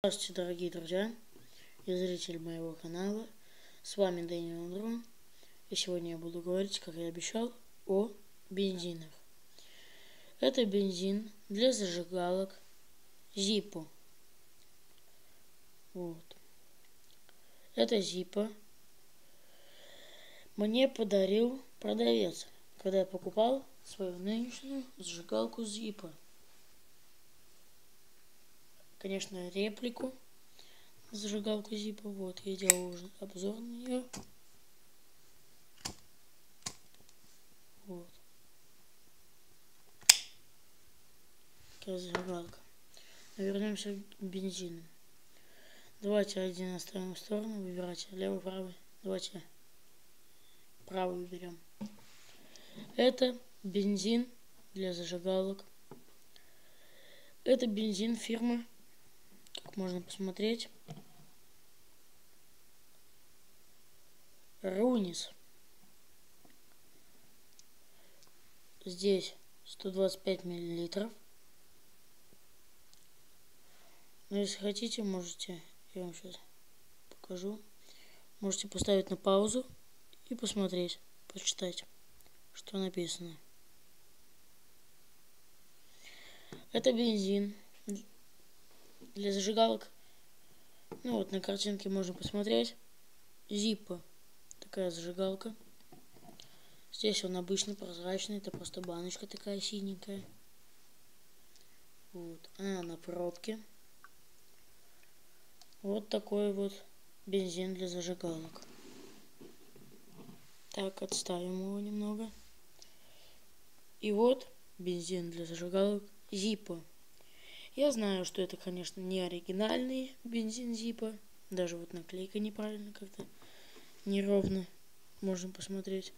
Здравствуйте, дорогие друзья и зрители моего канала. С вами Дэниел Андрон. И сегодня я буду говорить, как я обещал, о бензинах. Это бензин для зажигалок Zippo. Вот. Это Zippo мне подарил продавец, когда я покупал свою нынешнюю зажигалку Zippo. Конечно, реплику зажигалку Zippo. Вот, я делал уже обзор на нее. Вот. Такая зажигалка. Но вернемся к бензину. Давайте один оставим в сторону. Выбирайте левый, правый. Давайте правый выберем. Это бензин для зажигалок. Это бензин фирмы, как можно посмотреть, Runis. Здесь 125 миллилитров. Но если хотите, можете, я вам сейчас покажу, можете поставить на паузу и посмотреть, почитать, что написано. Это бензин для зажигалок. Ну вот, на картинке можно посмотреть. Zippo. Такая зажигалка. Здесь он обычный, прозрачный. Это просто баночка такая синенькая. Вот. Она на пробке. Вот такой вот бензин для зажигалок. Так, отставим его немного. И вот бензин для зажигалок Zippo. Я знаю, что это, конечно, не оригинальный бензин Zippo. Даже вот наклейка неправильно как-то. Неровно. Можем посмотреть,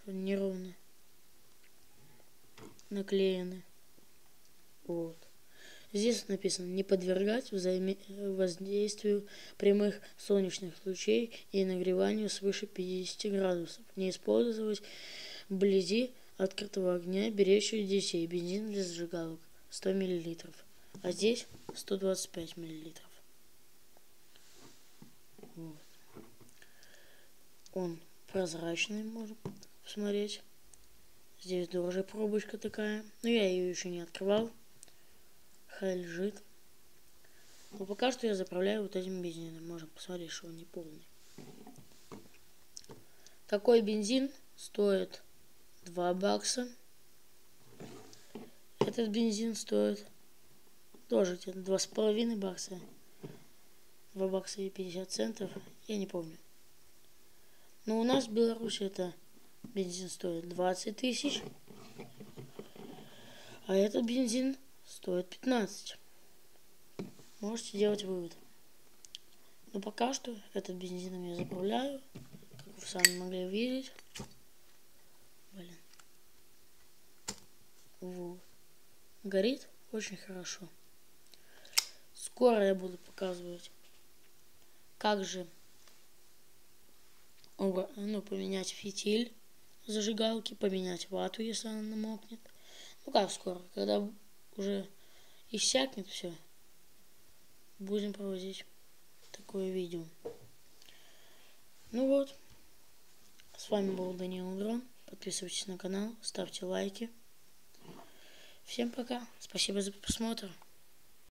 что неровно наклеены. Вот. Здесь написано: не подвергать воздействию прямых солнечных лучей и нагреванию свыше 50 градусов. Не использовать вблизи открытого огня, беречь детей. Бензин для зажигалок 100 миллилитров. А здесь 125 миллилитров. Вот. Он прозрачный, можно посмотреть. Здесь тоже пробочка такая. Но я ее еще не открывал. Хай лежит. Но пока что я заправляю вот этим бензином. Можно посмотреть, что он не полный. Такой бензин стоит 2 бакса. Этот бензин стоит тоже где-то 2,5 бакса. 2 бакса и 50 центов. Я не помню. Но у нас в Беларуси это бензин стоит 20 тысяч. А этот бензин стоит 15. Можете делать вывод. Но пока что этот бензином я заправляю. Как вы сами могли видеть. Блин. Вот. Горит очень хорошо. Скоро я буду показывать, как же поменять фитиль зажигалки, поменять вату, если она намокнет. Ну как скоро, когда уже иссякнет все, будем проводить такое видео. Ну вот, с вами был Дэниел Андрон. Подписывайтесь на канал, ставьте лайки. Всем пока, спасибо за просмотр.